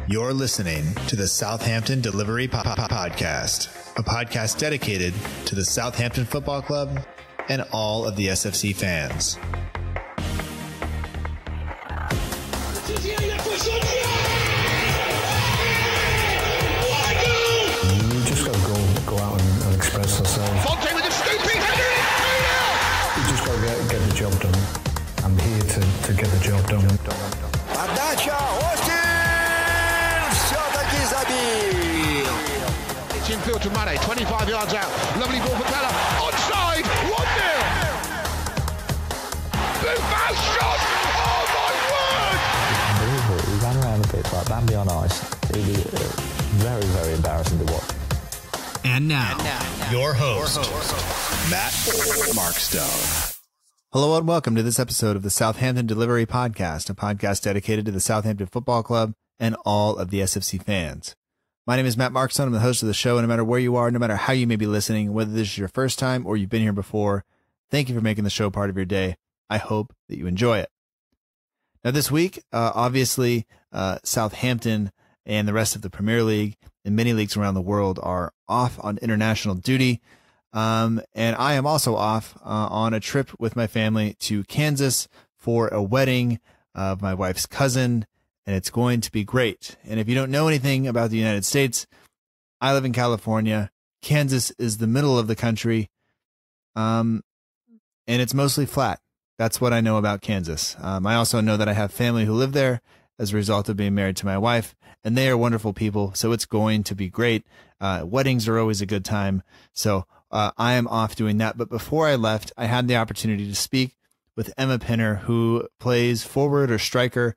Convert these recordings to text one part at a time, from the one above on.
You're listening to the Southampton Delivery Podcast, a podcast dedicated to the Southampton Football Club and all of the SFC fans. You just got to go out and express yourself. Fonte with a scooping header. You just got to get the job done. I'm here to get the job done. Подача, Остин все-таки забил. It's infield to Mane, 25 yards out. Lovely ball for Keller. Onside, 1-0. Buffon shot. Oh my word. Unbelievable. He ran around the pitch like Bambi on ice. It was very, very embarrassing to watch. And now, your host, Matt Markstone. Hello and welcome to this episode of the Southampton Delivery Podcast, a podcast dedicated to the Southampton Football Club and all of the SFC fans. My name is Matt Markstone. I'm the host of the show, and no matter where you are, no matter how you may be listening, whether this is your first time or you've been here before, thank you for making the show part of your day. I hope that you enjoy it. Now this week, obviously, Southampton and the rest of the Premier League and many leagues around the world are off on international duty. And I am also off on a trip with my family to Kansas for a wedding of my wife's cousin, and it's going to be great. And if you don't know anything about the United States, I live in California. Kansas is the middle of the country, and it's mostly flat. That's what I know about Kansas. I also know that I have family who live there as a result of being married to my wife, and they are wonderful people, so it's going to be great. Weddings are always a good time, so I am off doing that. But before I left, I had the opportunity to speak with Emma Pinner, who plays forward or striker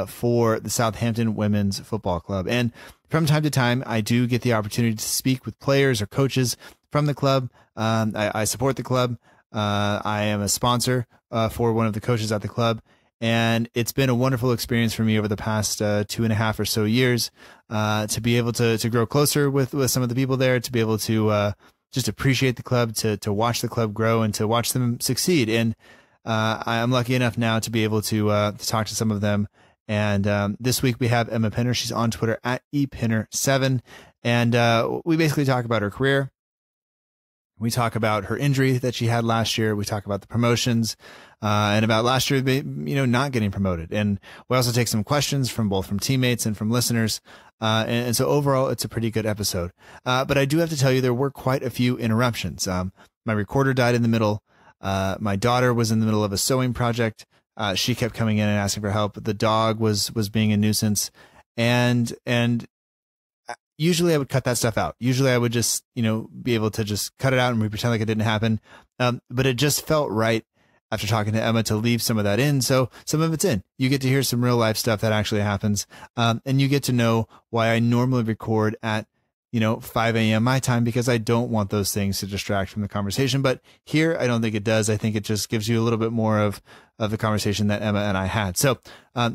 for the Southampton Women's Football Club. And from time to time, I do get the opportunity to speak with players or coaches from the club. I support the club. I am a sponsor for one of the coaches at the club. And it's been a wonderful experience for me over the past 2.5 or so years to be able to grow closer with some of the people there, to be able to just appreciate the club, to watch the club grow and to watch them succeed. And I'm lucky enough now to be able to talk to some of them. And this week we have Emma Pinner. She's on Twitter at @epinner7. And we basically talk about her career. We talk about her injury that she had last year. We talk about the promotions and about last year, not getting promoted. And we also take some questions from teammates and from listeners. And so overall, it's a pretty good episode. But I do have to tell you, there were quite a few interruptions. My recorder died in the middle. My daughter was in the middle of a sewing project. She kept coming in and asking for help. The dog was being a nuisance. And usually I would cut that stuff out. Usually I would just, be able to just cut it out and we pretend like it didn't happen. But it just felt right after talking to Emma to leave some of that in. So some of it's in. You get to hear some real life stuff that actually happens. And you get to know why I normally record at, 5 a.m. my time, because I don't want those things to distract from the conversation. But here, I don't think it does. I think it just gives you a little bit more of the conversation that Emma and I had. So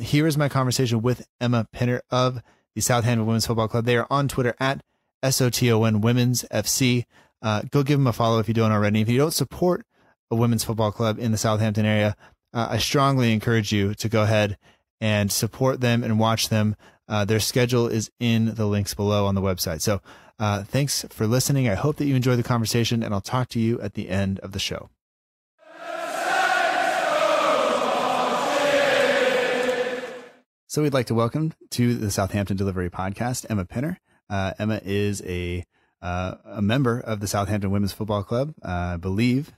here is my conversation with Emma Pinner of the Southampton Women's Football Club. They are on Twitter at SOTON Women's FC. Go give them a follow if you don't already. If you don't support a women's football club in the Southampton area, I strongly encourage you to go ahead and support them and watch them. Their schedule is in the links below on the website. So thanks for listening. I hope that you enjoy the conversation, and I'll talk to you at the end of the show. So we'd like to welcome to the Southampton Delivery Podcast, Emma Pinner. Emma is a member of the Southampton Women's Football Club. I believe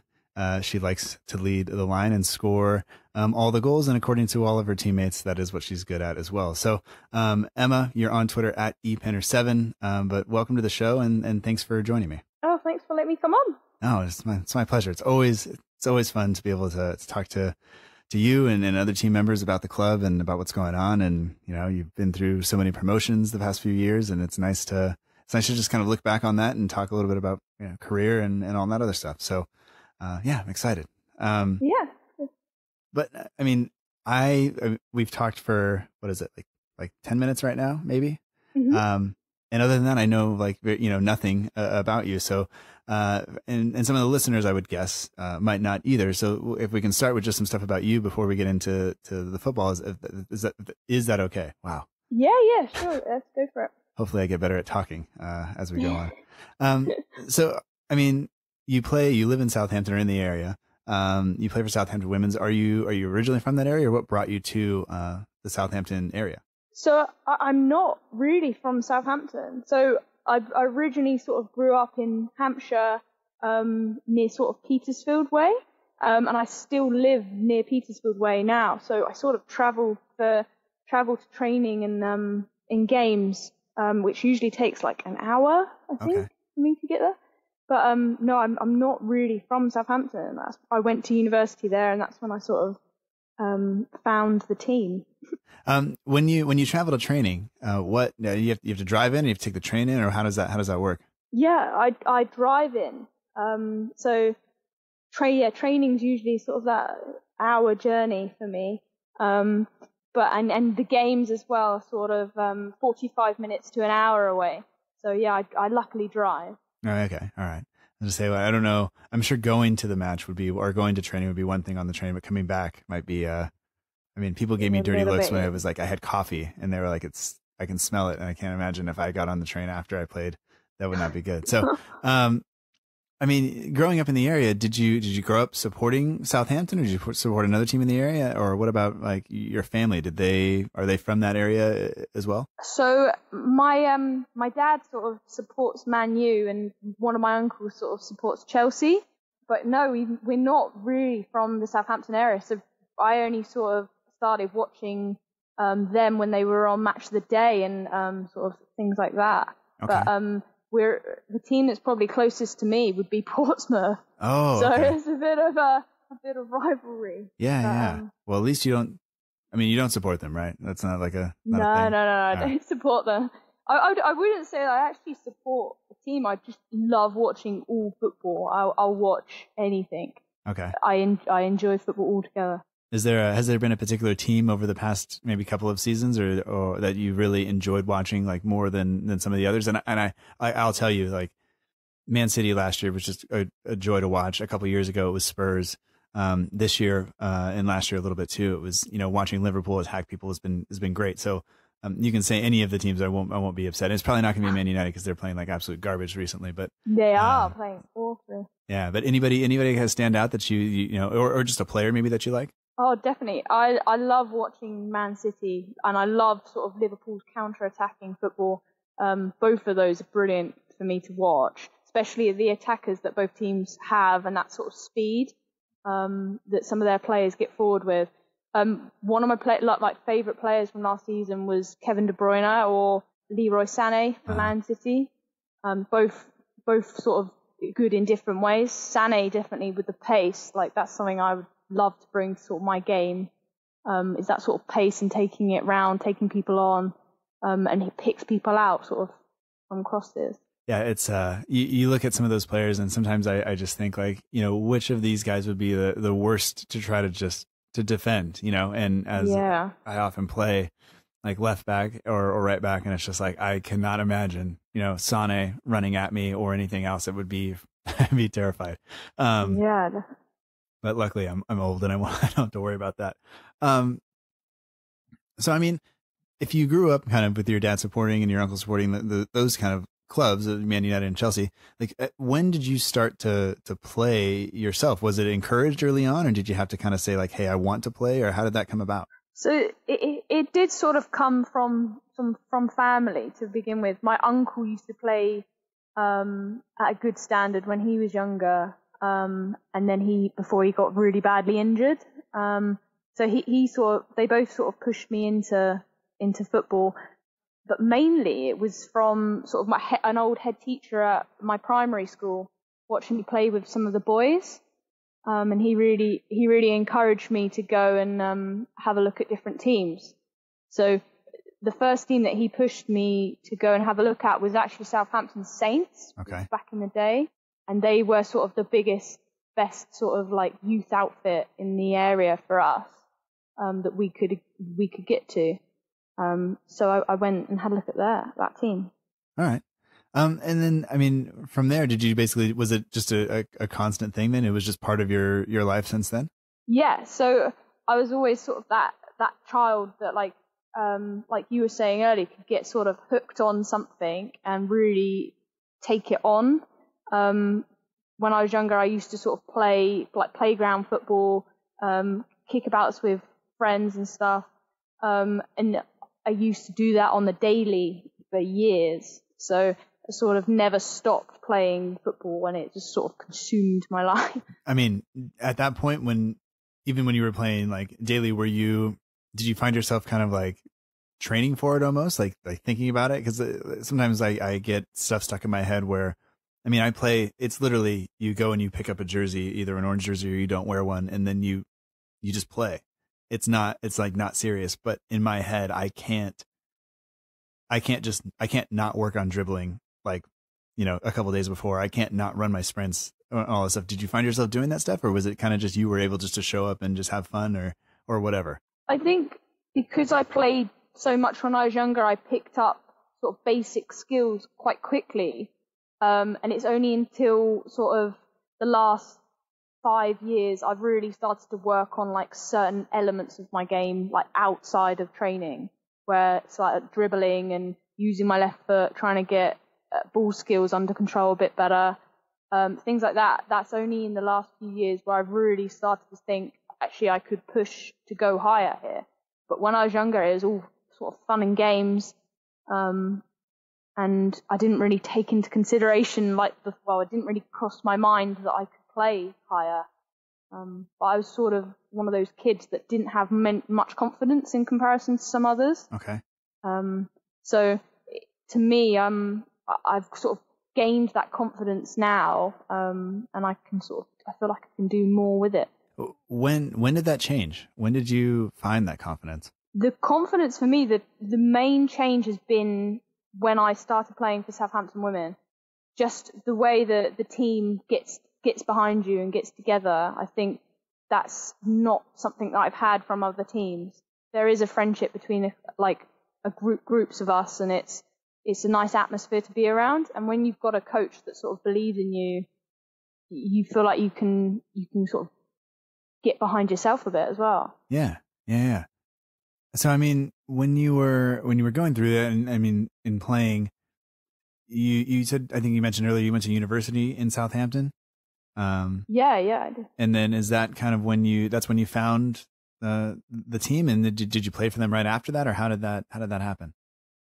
she likes to lead the line and score all the goals. And according to all of her teammates, that is what she's good at as well. So Emma, you're on Twitter at @epinner7. But welcome to the show, and thanks for joining me. Oh, thanks for letting me come on. Oh, it's my pleasure. It's always fun to be able to talk to you and other team members about the club and about what's going on. And, you've been through so many promotions the past few years, and it's nice to just kind of look back on that and talk a little bit about career and all that other stuff. So, yeah, I'm excited. Yeah. But I mean, we've talked for, what is it? Like 10 minutes right now, maybe. Mm-hmm. And other than that, I know nothing about you. So, and some of the listeners, I would guess, might not either. So if we can start with just some stuff about you before we get into the football, is that okay? Wow. Yeah, sure. Let's go for it. Hopefully I get better at talking as we go on. So, I mean, you live in Southampton or in the area. You play for Southampton Women's. Are you originally from that area, or what brought you to the Southampton area? So I'm not really from Southampton. So I originally sort of grew up in Hampshire, near sort of Petersfield Way. And I still live near Petersfield Way now. So I sort of travel to training and in games, which usually takes like an hour, I think, for me to get there. But no, I'm not really from Southampton. I went to university there, and that's when I sort of found the team. When you travel to training, what you have to drive in, or you have to take the train in, or how does that work? Yeah, I drive in. So training's usually sort of that hour journey for me. But the games as well are sort of 45 minutes to an hour away. So yeah, I luckily drive. Oh, okay, all right. I was gonna say, I don't know. I'm sure going to the match or going to training would be one thing on the train, but coming back might be. I mean, people gave me dirty looks when I was like, I had coffee, and they were like, I can smell it, and I can't imagine if I got on the train after I played, that would not be good. So, I mean, growing up in the area, did you grow up supporting Southampton, or did you support another team in the area, or what about like your family? Are they from that area as well? So my dad sort of supports Man U, and one of my uncles sort of supports Chelsea. But no, we're not really from the Southampton area. So I only sort of started watching them when they were on Match of the Day and sort of things like that. Okay. But the team that's probably closest to me would be Portsmouth. Oh, so okay. it's a bit of rivalry. Yeah. Well, at least you don't support them, right? That's not like a no. I don't support them. I wouldn't say that I actually support the team. I just love watching all football. I'll watch anything. Okay. I enjoy football altogether. Has there been a particular team over the past maybe couple of seasons or that you really enjoyed watching like more than some of the others? And I'll tell you, like, Man City last year was just a joy to watch. A couple of years ago it was Spurs. This year and last year a little bit too. It was, watching Liverpool attack people has been great. So you can say any of the teams, I won't be upset. It's probably not going to be Man United because they're playing like absolute garbage recently, but they are playing awful. Yeah, but anybody has stand out that you or just a player maybe that you like? Oh, definitely. I love watching Man City, and I love sort of Liverpool's counter-attacking football. Both of those are brilliant for me to watch, especially the attackers that both teams have and that sort of speed that some of their players get forward with. One of my favourite players from last season was Kevin De Bruyne or Leroy Sané for Man City. Both sort of good in different ways. Sané definitely with the pace, like that's something I would love to bring to sort of my game, is that sort of pace and taking it round, taking people on, and he picks people out sort of from crosses. Yeah, it's you look at some of those players and sometimes I just think like, which of these guys would be the worst to try to defend, and as I often play like left back or right back, and it's just like I cannot imagine, Sané running at me or anything else. It would be I'd be terrified. But luckily I'm old and I don't have to worry about that. So, I mean, if you grew up kind of with your dad supporting and your uncle supporting those kind of clubs, Man United and Chelsea, like when did you start to play yourself? Was it encouraged early on, or did you have to kind of say like, hey, I want to play, or how did that come about? So it did sort of come from family to begin with. My uncle used to play at a good standard when he was younger. And then before he got really badly injured. So they both sort of pushed me into football, but mainly it was from sort of an old head teacher at my primary school watching me play with some of the boys. And he really encouraged me to go and, have a look at different teams. So the first team that he pushed me to go and have a look at was actually Southampton Saints. Okay. Back in the day. And they were sort of the best sort of like youth outfit in the area for us, that we could get to. So I went and had a look at that team. All right. And then, I mean, from there, was it just a constant thing then? It was just part of your life since then? Yeah. So I was always sort of that child that like, like you were saying earlier, could get sort of hooked on something and really take it on. When I was younger, I used to sort of play like playground football, kickabouts with friends and stuff. And I used to do that on the daily for years. So I sort of never stopped playing football, and it just sort of consumed my life. I mean, at that point, even when you were playing like daily, did you find yourself kind of like training for it almost, like thinking about it? Because sometimes I get stuff stuck in my head where, I mean, it's literally you go and you pick up a jersey, either an orange jersey or you don't wear one, and then you just play. It's like not serious, but in my head, I can't not work on dribbling, like, a couple of days before. I can't not run my sprints, all that stuff. Did you find yourself doing that stuff, or was it kind of just you were able just to show up and just have fun or whatever? I think because I played so much when I was younger, I picked up sort of basic skills quite quickly. And it's only until sort of the last 5 years I've really started to work on like certain elements of my game, like outside of training, where it's like dribbling and using my left foot, trying to get ball skills under control a bit better, things like that. That's only in the last few years where I've really started to think, actually, I could push to go higher here. But when I was younger, it was all sort of fun and games, and I didn't really take into consideration it didn't really cross my mind that I could play higher. But I was sort of one of those kids that didn't have much confidence in comparison to some others. Okay. So to me, I've sort of gained that confidence now, and I feel like I can do more with it. When did that change? When did you find that confidence? The confidence for me, the main change has been when I started playing for Southampton Women. Just the way that the team gets behind you and gets together, I think that's not something that I've had from other teams. There is a friendship between groups of us, and it's a nice atmosphere to be around. And when you've got a coach that sort of believes in you, you feel like you can sort of get behind yourself a bit as well. Yeah. So, I mean, when you were going through that, and I mean, in playing, you said, I think you mentioned earlier, you went to university in Southampton. Yeah, I did. And then is that kind of that's when you found the team, and did you play for them right after that, or how did that happen?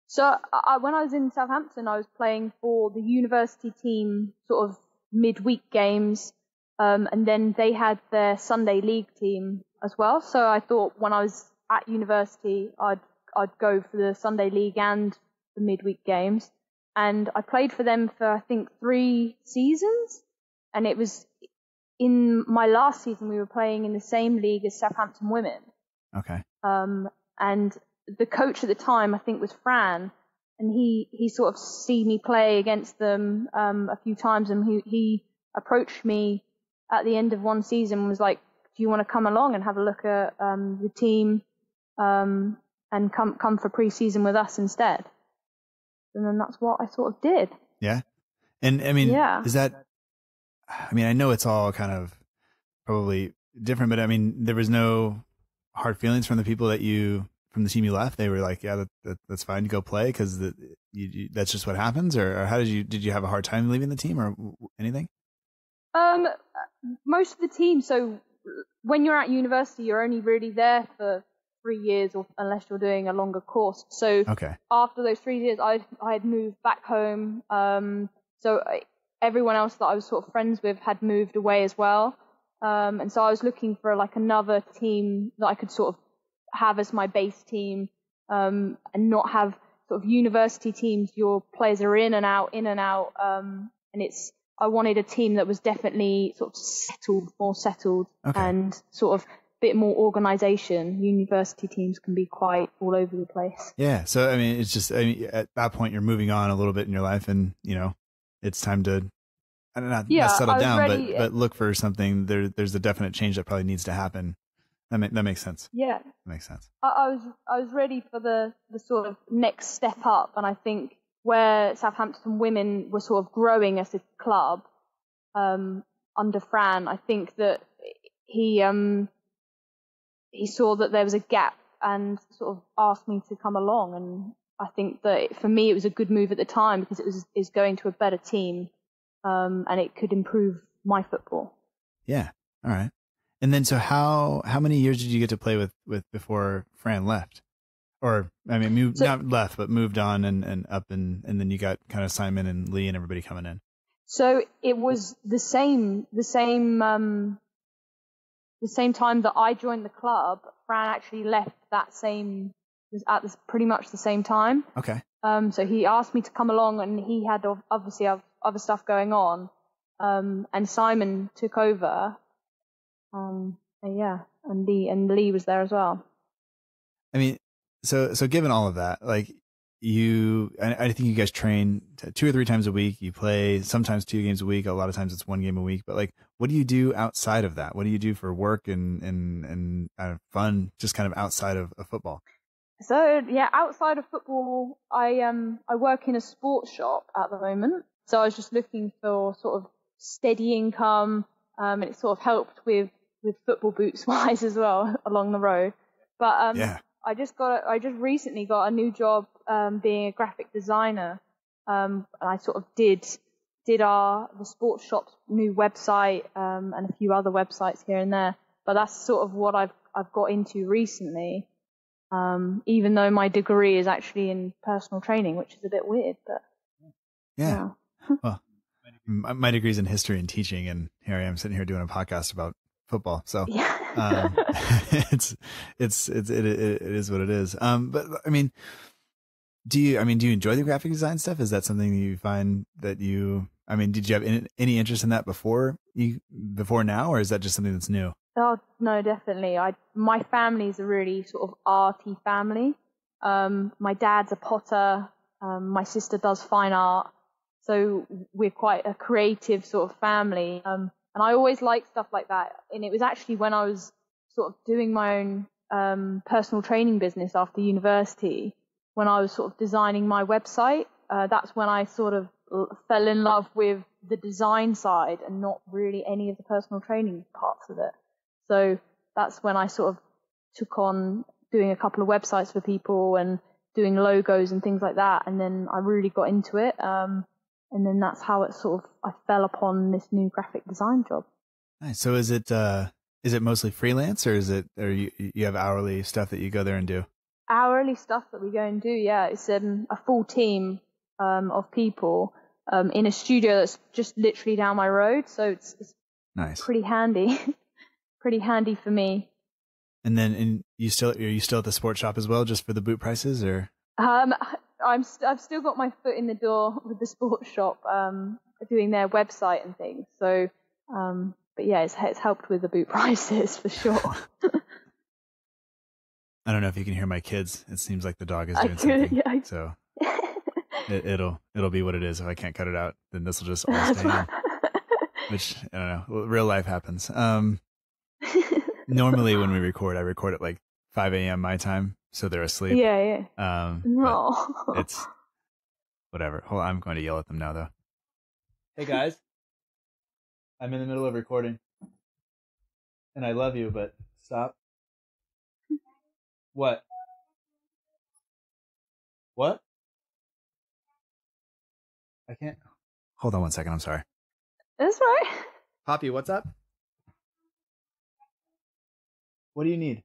So when I was in Southampton, I was playing for the university team, sort of midweek games, and then they had their Sunday league team as well. So I thought when I was at university, I'd go for the Sunday league and the midweek games, and I played for them for I think 3 seasons. And it was in my last season, we were playing in the same league as Southampton Women. Okay. And the coach at the time, I think, was Fran, and he sort of see me play against them a few times, and he approached me at the end of one season and was like, do you want to come along and have a look at the team and come for pre-season with us instead? And then that's what I sort of did. Yeah. And I mean, is that, I mean, I know it's all kind of probably different, but I mean, there was no hard feelings from the people from the team you left. They were like, yeah, that's fine to go play because that's just what happens. Or how did you have a hard time leaving the team or anything? Most of the team. So when you're at university, you're only really there for 3 years, or unless you're doing a longer course. So after those 3 years, I had moved back home. Everyone else that I was sort of friends with had moved away as well. And so I was looking for like another team that I could sort of have as my base team, and not have sort of university teams. Your players are in and out. And I wanted a team that was definitely sort of more settled, and sort of a bit more organization. University teams can be quite all over the place. Yeah. So, I mean, it's just, at that point you're moving on a little bit in your life, and, it's time to, not settle down, but look for something. There's a definite change that probably needs to happen. That makes sense. Yeah, that makes sense. I was ready for the sort of next step up, and I think where Southampton Women were sort of growing as a club under Fran, I think that he saw that there was a gap and sort of asked me to come along. And I think that for me, it was a good move at the time because is going to a better team, and it could improve my football. Yeah. All right. And then, so how many years did you get to play with before Fran left? Or, I mean, not left, but moved on and up, and then you got kind of Simon and Lee and everybody coming in. So it was the same time that I joined the club. Fran actually left pretty much the same time. Okay. So he asked me to come along, and he had obviously other stuff going on. And Simon took over. And Lee was there as well. I mean, so given all of that, like I think you guys train 2 or 3 times a week. You play sometimes 2 games a week. A lot of times it's 1 game a week. But like, what do you do outside of that? What do you do for work and fun, just kind of outside of football? So yeah, outside of football, I work in a sports shop at the moment. So I was just looking for sort of steady income, and it sort of helped with football boots wise as well along the road. But yeah. I just recently got a new job being a graphic designer. And I sort of did the sports shop's new website and a few other websites here and there. But that's sort of what I've got into recently. Even though my degree is actually in personal training, which is a bit weird, but yeah. Well, my degree is in history and teaching, and here I am sitting here doing a podcast about football. So yeah. it is what it is. But I mean, do you enjoy the graphic design stuff? Is that something that you find that did you have any interest in that before now, or is that just something that's new? Oh, no, definitely. My family's a really sort of arty family. My dad's a potter. My sister does fine art. So we're quite a creative sort of family. And I always liked stuff like that. And it was actually when I was sort of doing my own personal training business after university, when I was sort of designing my website, that's when I sort of fell in love with the design side and not really any of the personal training parts of it. So that's when I sort of took on doing a couple of websites for people and doing logos and things like that. And then I really got into it. And then that's how it sort of, I fell upon this new graphic design job. Nice. So is it mostly freelance, or you have hourly stuff that you go there and do? Hourly stuff that we go and do. Yeah. It's a full team, of people, in a studio that's just literally down my road. So it's nice. Pretty handy. Pretty handy for me. And then, are you still at the sports shop as well, just for the boot prices, or? I've still got my foot in the door with the sports shop, doing their website and things. So, but yeah, it's helped with the boot prices for sure. I don't know if you can hear my kids. It seems like the dog is doing something. Yeah. So it'll be what it is. If I can't cut it out, then this will just all stay in. Which, I don't know. Real life happens. Normally when we record, I record at like 5 a.m. my time, so they're asleep. Yeah. No. It's whatever. Hold on, I'm going to yell at them now, though. Hey guys, I'm in the middle of recording, and I love you, but stop. What? I can't. Hold on one second. I'm sorry. That's right. Poppy, what's up? What do you need?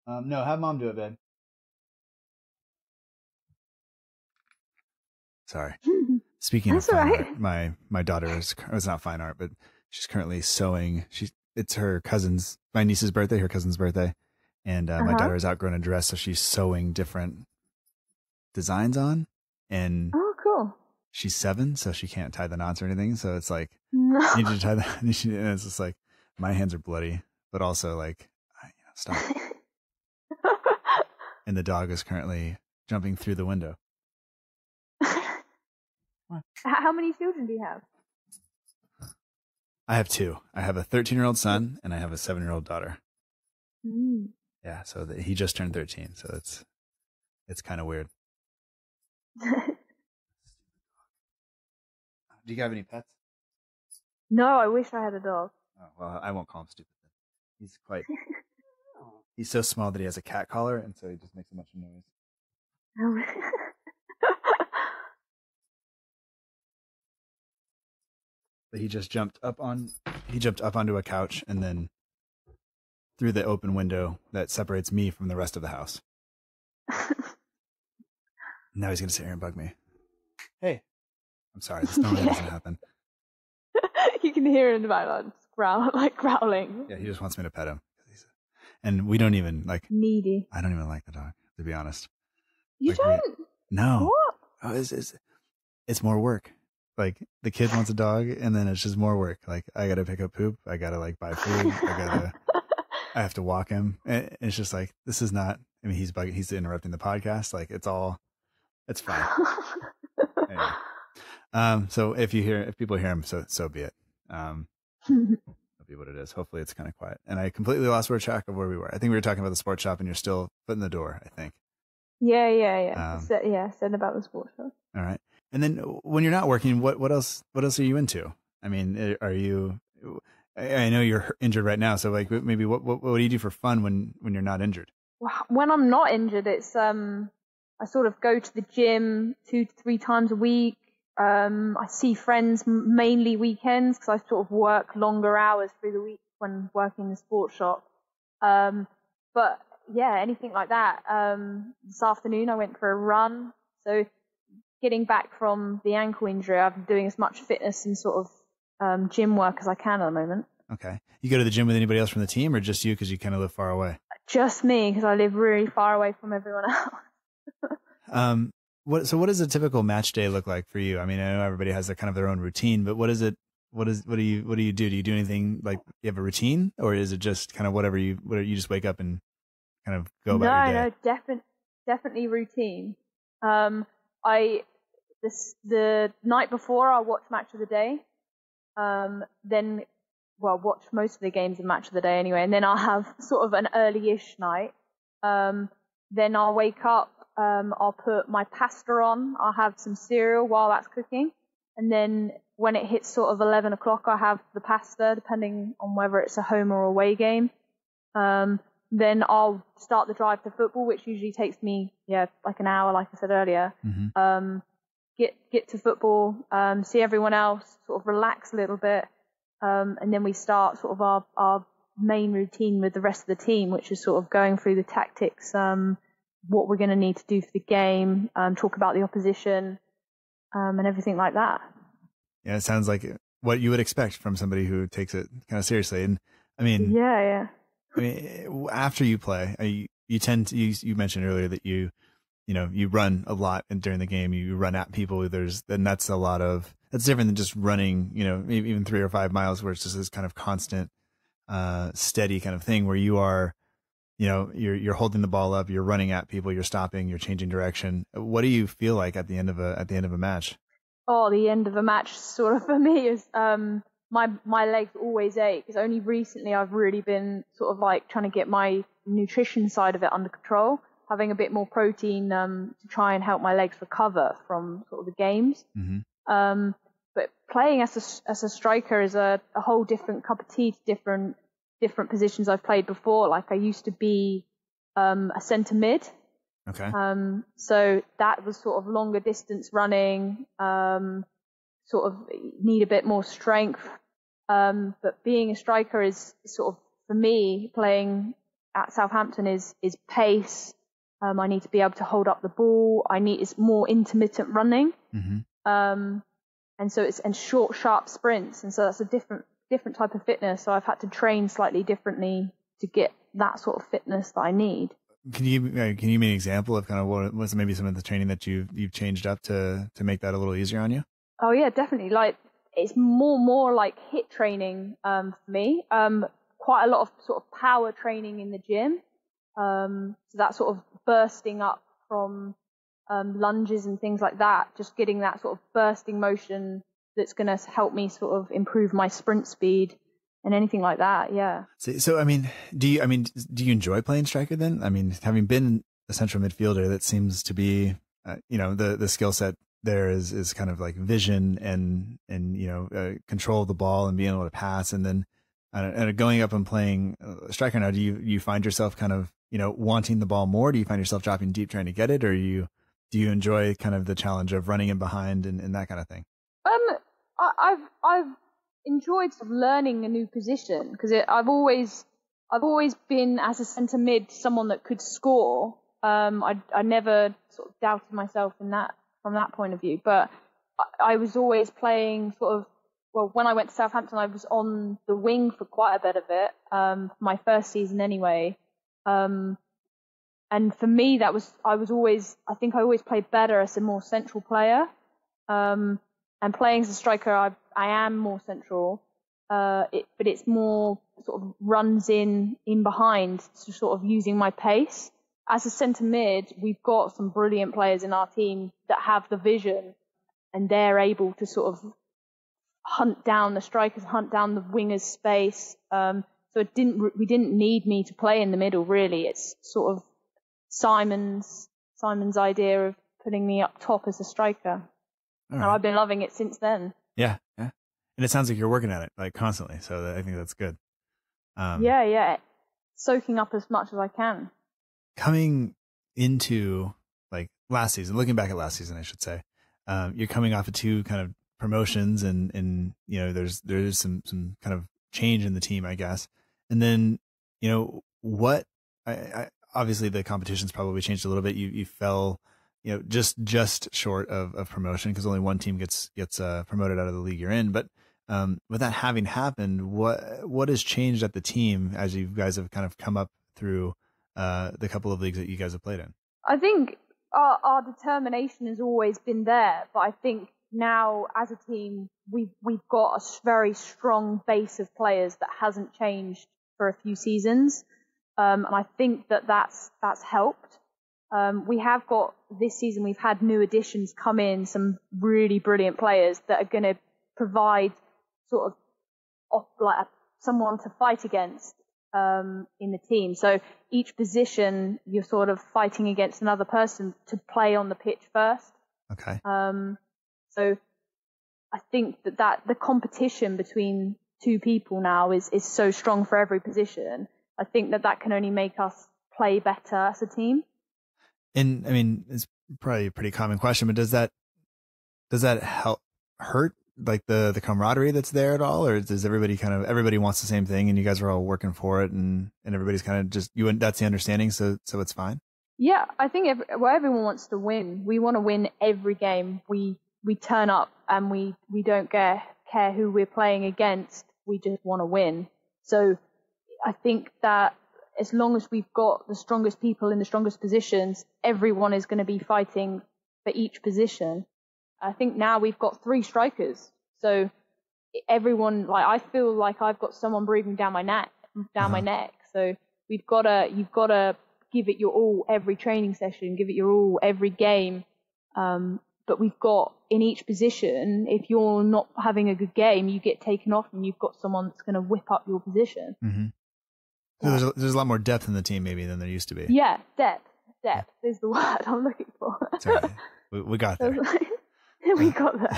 No, have mom do it, babe. Sorry. Speaking of fine art, my daughter it's not fine art, but she's currently sewing. It's my niece's birthday, her cousin's birthday, and my daughter has outgrown a dress, so she's sewing different designs on. And oh, cool. She's 7, so she can't tie the knots or anything. So it's like, no. You need to tie that. And it's just like, my hands are bloody, but also like, stop. And the dog is currently jumping through the window. How many children do you have? I have 2. I have a 13-year-old son and I have a 7-year-old daughter. Mm. Yeah, so he just turned 13, so it's kind of weird. Do you have any pets? No, I wish I had a dog. Oh, well, I won't call him stupid He's so small that he has a cat collar, and so he just makes a bunch of noise. But he jumped up onto a couch and then through the open window that separates me from the rest of the house. Now he's gonna sit here and bug me. Hey, I'm sorry, this normally doesn't happen. You can hear in the background growling. Yeah, he just wants me to pet him. And we don't even needy. I don't even like the dog, to be honest. You don't? No. What? Oh, it's more work. Like the kid wants a dog, and then it's just more work. Like I gotta pick up poop. I gotta buy food. I have to walk him. And it's just like, this is not. I mean, he's interrupting the podcast. Like it's fine. Anyway. So if people hear him, so be it. That'll be what it is. Hopefully it's kind of quiet. And I completely lost track of where we were. I think we were talking about the sports shop, and you're still foot in the door, I think. Yeah. Said about the sports shop. All right. And then when you're not working, what else are you into? I mean, I know you're injured right now, so maybe what do you do for fun when you're not injured? When I'm not injured, it's I sort of go to the gym 2 to 3 times a week. I see friends mainly weekends because I sort of work longer hours through the week when working in the sports shop. But yeah, anything like that. This afternoon I went for a run. So getting back from the ankle injury, I've been doing as much fitness and sort of gym work as I can at the moment. Okay. You go to the gym with anybody else from the team, or just you because you kind of live far away? Just me because I live really far away from everyone else. What does a typical match day look like for you? I mean, I know everybody has their own routine, but what do you do? Do you do anything like you have a routine, or is it just kind of whatever you just wake up and kind of go about your day? No, definitely routine. The night before I'll watch match of the day. Then watch most of the games of match of the day anyway, and then I'll have sort of an early-ish night. Then I'll wake up. I'll put my pasta on. I'll have some cereal while that's cooking. And then when it hits sort of 11 o'clock, I'll have the pasta, depending on whether it's a home or away game. Then I'll start the drive to football, which usually takes me, like an hour, like I said earlier. Mm-hmm. Get to football, see everyone else, sort of relax a little bit. And then we start sort of our main routine with the rest of the team, which is sort of going through the tactics, what we're going to need to do for the game, talk about the opposition, and everything like that. Yeah, it sounds like what you would expect from somebody who takes it kind of seriously. And I mean, yeah. I mean, after you play, you tend to, you mentioned earlier that you run a lot, and during the game you run at people. That's different than just running, even 3 or 5 miles, where it's just this kind of constant, steady kind of thing where you are, you're holding the ball up, you're running at people, you're stopping, you're changing direction. What do you feel like at the end of a match? Oh, the end of a match sort of for me is, my legs always ache, because only recently I've really been sort of like trying to get my nutrition side of it under control, having a bit more protein, to try and help my legs recover from sort of the games. Mm-hmm. But playing as a striker is a whole different cup of tea to different positions I've played before. Like I used to be a centre mid. Okay. So that was sort of longer distance running, sort of need a bit more strength. But being a striker is sort of, for me, playing at Southampton is pace. I need to be able to hold up the ball. It's more intermittent running. Mm-hmm. And so it's short, sharp sprints. And so that's a different type of fitness. So I've had to train slightly differently to get that sort of fitness that I need. Can you give me an example of kind of what was maybe some of the training that you've changed up to make that a little easier on you? Oh yeah, definitely. Like it's more like HIIT training for me. Quite a lot of sort of power training in the gym. So that sort of bursting up from lunges and things like that. Just getting that sort of bursting motion that's going to help me sort of improve my sprint speed and anything like that. Yeah. So I mean, do you enjoy playing striker then? I mean, having been a central midfielder, that seems to be, the skill set there is kind of like vision and control of the ball and being able to pass. And then going up and playing striker now, do you find yourself kind of, wanting the ball more? Do you find yourself dropping deep trying to get it, or do you enjoy kind of the challenge of running in behind and that kind of thing? I've enjoyed sort of learning a new position, because I've always been, as a centre mid, someone that could score. I never sort of doubted myself from that point of view, but I was always playing when I went to Southampton, I was on the wing for quite a bit of it, my first season anyway. And for me, I always played better as a more central player. And playing as a striker, I am more central, but it's more sort of runs in behind, so sort of using my pace. As a centre mid, we've got some brilliant players in our team that have the vision, and they're able to sort of hunt down the strikers, hunt down the wingers' space. So we didn't need me to play in the middle, really. It's sort of Simon's idea of putting me up top as a striker. All right. And I've been loving it since then. Yeah. And it sounds like you're working at it like constantly, so I think that's good. Yeah. Soaking up as much as I can. Coming into like last season, looking back at last season, I should say, you're coming off of 2 kind of promotions, and there's some kind of change in the team, I guess. And then what I obviously the competition's probably changed a little bit. You fell just short of promotion, because only one team gets promoted out of the league you're in. But with that having happened, what has changed at the team as you guys have kind of come up through the couple of leagues that you guys have played in? I think our determination has always been there, but I think now as a team we've got a very strong base of players that hasn't changed for a few seasons, and I think that's helped. We have got this season, we've had new additions come in, some really brilliant players that are going to provide sort of like someone to fight against in the team. So each position, you're sort of fighting against another person to play on the pitch first. Okay. So I think that the competition between 2 people now is so strong for every position. I think that can only make us play better as a team. And I mean, it's probably a pretty common question, but does that hurt like the camaraderie that's there at all, or does everybody wants the same thing and you guys are all working for it, and everybody's kind of just that's the understanding, so it's fine? Yeah, I think everyone wants to win. We want to win every game. We turn up and we don't care who we're playing against. We just want to win. So I think that as long as we've got the strongest people in the strongest positions, everyone is going to be fighting for each position. I think now we've got 3 strikers, so everyone, like, I feel like I've got someone breathing down my neck. So you've got to give it your all every training session, give it your all every game. But we've got in each position, if you're not having a good game, you get taken off, and you've got someone that's going to whip up your position. Mm-hmm. So there's a lot more depth in the team maybe than there used to be. Yeah, depth is the word I'm looking for. It's all right. We got there. We got there.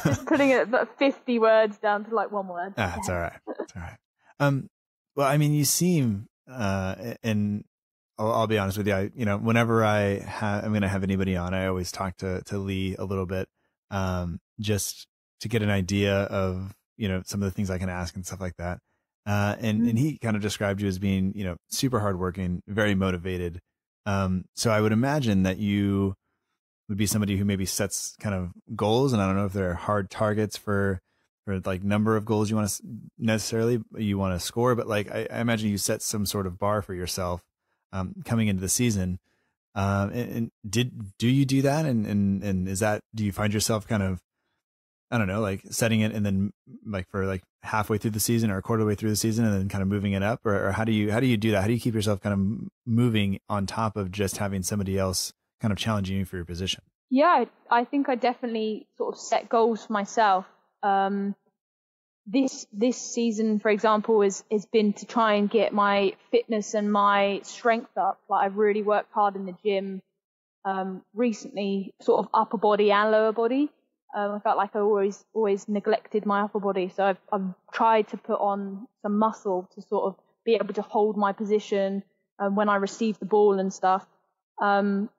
Just putting it 50 words down to like 1 word. It's all right. It's all right. Well, I mean, you seem, and I'll be honest with you, whenever I'm going to have anybody on, I always talk to Lee a little bit, just to get an idea of, some of the things I can ask and stuff like that. And he kind of described you as being, super hardworking, very motivated. So I would imagine that you would be somebody who maybe sets kind of goals, and I don't know if there are hard targets for like number of goals you want to score, but like I imagine you set some sort of bar for yourself coming into the season. And do you do that? And is that, do you find yourself kind of, I don't know, like setting it and then like for like halfway through the season or a quarter way through the season and then kind of moving it up, or how do you do that? How do you keep yourself kind of moving on top of just having somebody else kind of challenging you for your position? Yeah, I think I definitely sort of set goals for myself. This season, for example, has been to try and get my fitness and my strength up. Like, I've really worked hard in the gym recently, sort of upper body and lower body. I felt like I always neglected my upper body. So I've tried to put on some muscle to sort of be able to hold my position when I receive the ball and stuff. I'm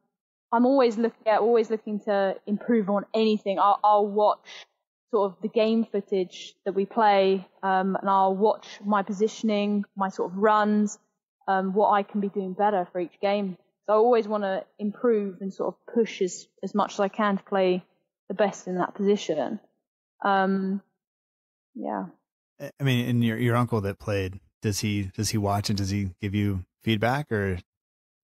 always looking to improve on anything. I'll watch sort of the game footage that we play, and I'll watch my positioning, my sort of runs, what I can be doing better for each game. So I always want to improve and sort of push as much as I can to play the best in that position. Yeah. I mean, and your uncle that played, does he watch and does he give you feedback, or does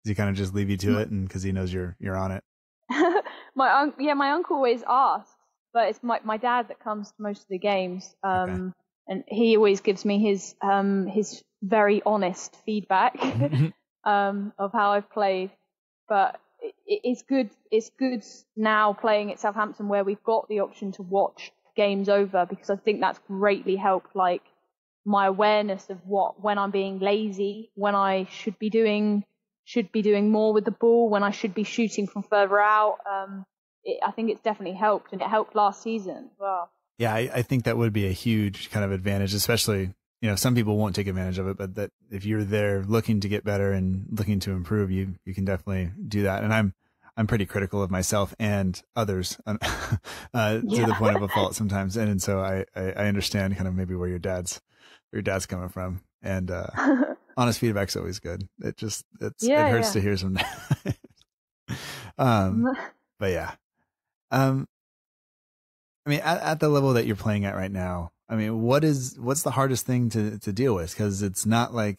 he kind of just leave you to it and because he knows you're on it? My uncle always asks, but it's my dad that comes to most of the games. Okay. And he always gives me his very honest feedback of how I've played. But it's good. It's good now playing at Southampton where we've got the option to watch games over, because I think that's greatly helped like my awareness of when I'm being lazy, when I should be doing more with the ball, when I should be shooting from further out. I think it's definitely helped, and it helped last season as well. Yeah, I think that would be a huge kind of advantage, especially, some people won't take advantage of it, but that if you're there looking to get better and looking to improve, you can definitely do that. And I'm pretty critical of myself and others to the point of a fault sometimes. And so I understand kind of maybe where your dad's coming from, and honest feedback's always good. It hurts to hear sometimes. But yeah. I mean, at the level that you're playing at right now, I mean, what's the hardest thing to deal with? Because it's not like,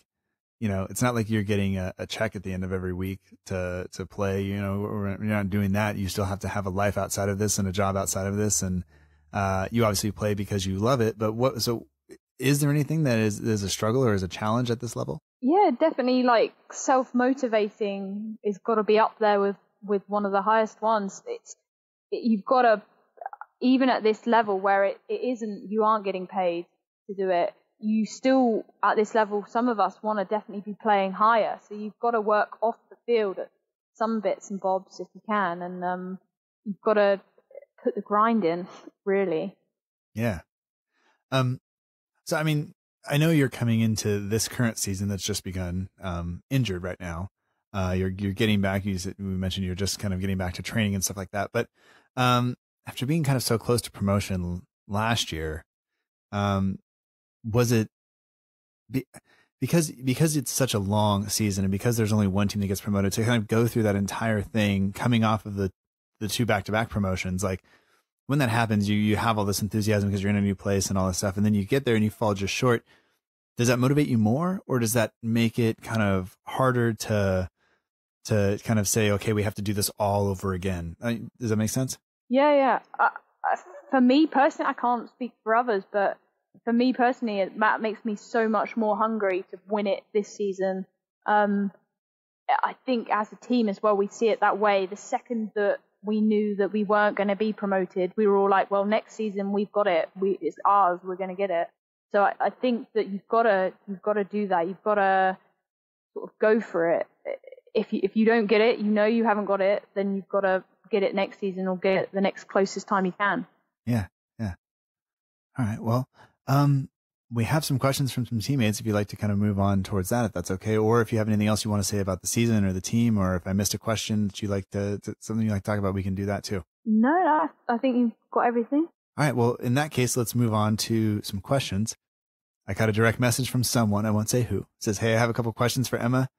it's not like you're getting a check at the end of every week to play. You're not doing that. You still have to have a life outside of this and a job outside of this, and you obviously play because you love it. But so is there anything that is a struggle or is a challenge at this level? Yeah, definitely. Like self-motivating is got to be up there with one of the highest ones. You've got to, even at this level where it isn't, you aren't getting paid to do it, you still, at this level, some of us want to definitely be playing higher. So you've got to work off the field at some bits and bobs if you can. And you've got to put the grind in, really. Yeah. So, I mean, I know you're coming into this current season that's just begun, injured right now. You're getting back. We mentioned you're just kind of getting back to training and stuff like that. But after being kind of so close to promotion last year, was it because it's such a long season and because there's only one team that gets promoted, to kind of go through that entire thing coming off of the two back-to-back promotions? Like when that happens, you have all this enthusiasm because you're in a new place and all this stuff, and then you get there and you fall just short. Does that motivate you more, or does that make it kind of harder to kind of say, okay, we have to do this all over again? Does that make sense? Yeah. For me personally, I can't speak for others, but for me personally, that makes me so much more hungry to win it this season. I think as a team as well, we see it that way. The second that we knew that we weren't going to be promoted, we were all like, well, next season we've got it. It's ours. We're going to get it. So I think that you've got to do that. You've got to sort of go for it. If you don't get it, you haven't got it, then you've got to get it next season or get it the next closest time you can. Yeah. All right. Well, we have some questions from some teammates if you'd like to kind of move on towards that, if that's okay. Or if you have anything else you want to say about the season or the team, or if I missed a question that you'd like to something you'd like to talk about, we can do that too. No, I think you've got everything. All right. Well, in that case, let's move on to some questions. I got a direct message from someone. I won't say who. It says, hey, I have a couple questions for Emma.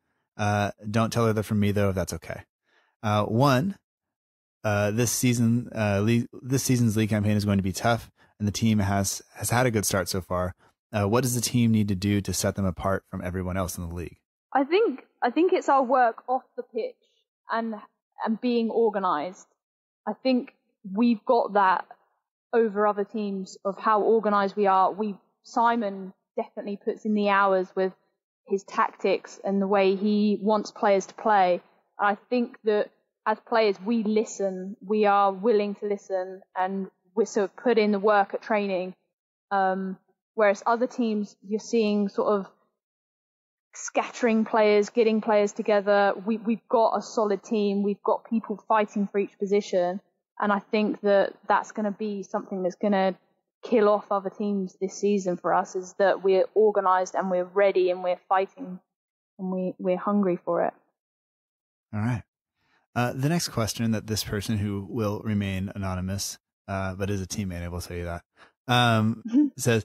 Don't tell her they're from me though, if that's okay. One, this season's league campaign is going to be tough, and the team has had a good start so far. What does the team need to do to set them apart from everyone else in the league? I think it's our work off the pitch and being organised. I think we've got that over other teams of how organised we are. Simon definitely puts in the hours with his tactics and the way he wants players to play. I think that as players, we listen. We are willing to listen, and we sort of put in the work at training. Whereas other teams, you're seeing sort of scattering players, getting players together. We've got a solid team. We've got people fighting for each position. And I think that that's going to be something that's going to kill off other teams this season for us, is that we're organised and we're ready and we're fighting and we're hungry for it. All right. The next question that this person, who will remain anonymous, but is a teammate, I will tell you that, says,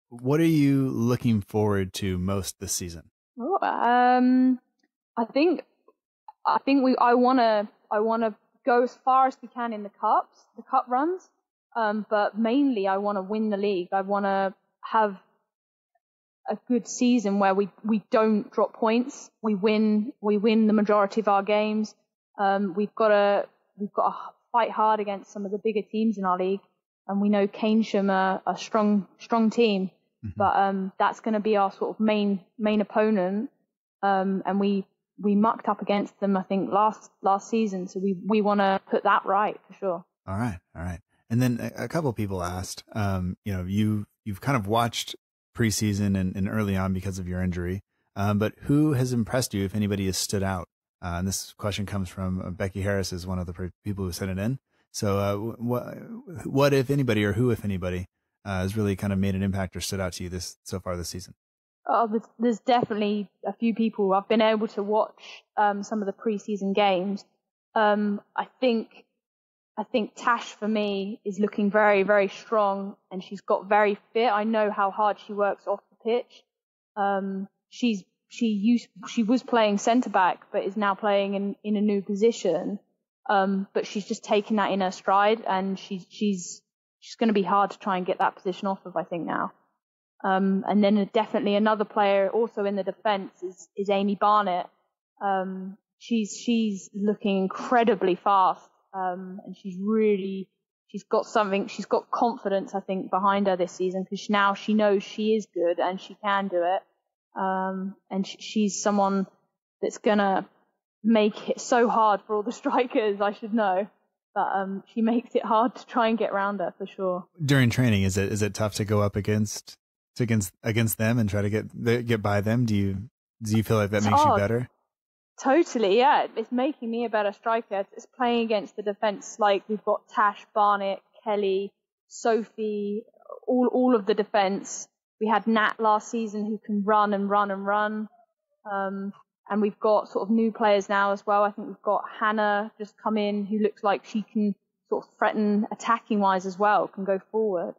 what are you looking forward to most this season? I think I want to go as far as we can in the cup runs, but mainly I want to win the league. I want to have a good season where we don't drop points. We win the majority of our games. We've got to fight hard against some of the bigger teams in our league, and we know Keynsham are a strong team. Mm-hmm. But that's going to be our sort of main opponent, and we mucked up against them, I think, last season. So we want to put that right for sure. All right. And then a couple of people asked, you've kind of watched preseason and early on because of your injury, but who has impressed you, if anybody has stood out? And this question comes from Becky Harris, is one of the people who sent it in. So what if anybody, or who if anybody, has really kind of made an impact or stood out to you so far this season? Oh, there's definitely a few people. I've been able to watch some of the preseason games. I think Tash, for me, is looking very, very strong, and she's got very fit. I know how hard she works off the pitch. She was playing centre back, but is now playing in a new position. But she's just taken that in her stride, and she's going to be hard to try and get that position off of, I think, now. And then definitely another player also in the defence is Amy Barnett. She's looking incredibly fast, and she's got confidence, I think, behind her this season, because now she knows she is good and she can do it. And she's someone that's gonna make it so hard for all the strikers, I should know. But she makes it hard to try and get around her, for sure. During training, is it tough to go up against them and try to get by them? Do you feel like that makes you better? Totally, yeah. It's making me a better striker. It's playing against the defence. Like, we've got Tash, Barnett, Kelly, Sophie, all of the defence. We had Nat last season, who can run and run and run. And we've got sort of new players now as well. I think we've got Hannah just come in, who looks like she can sort of threaten attacking wise as well, can go forward.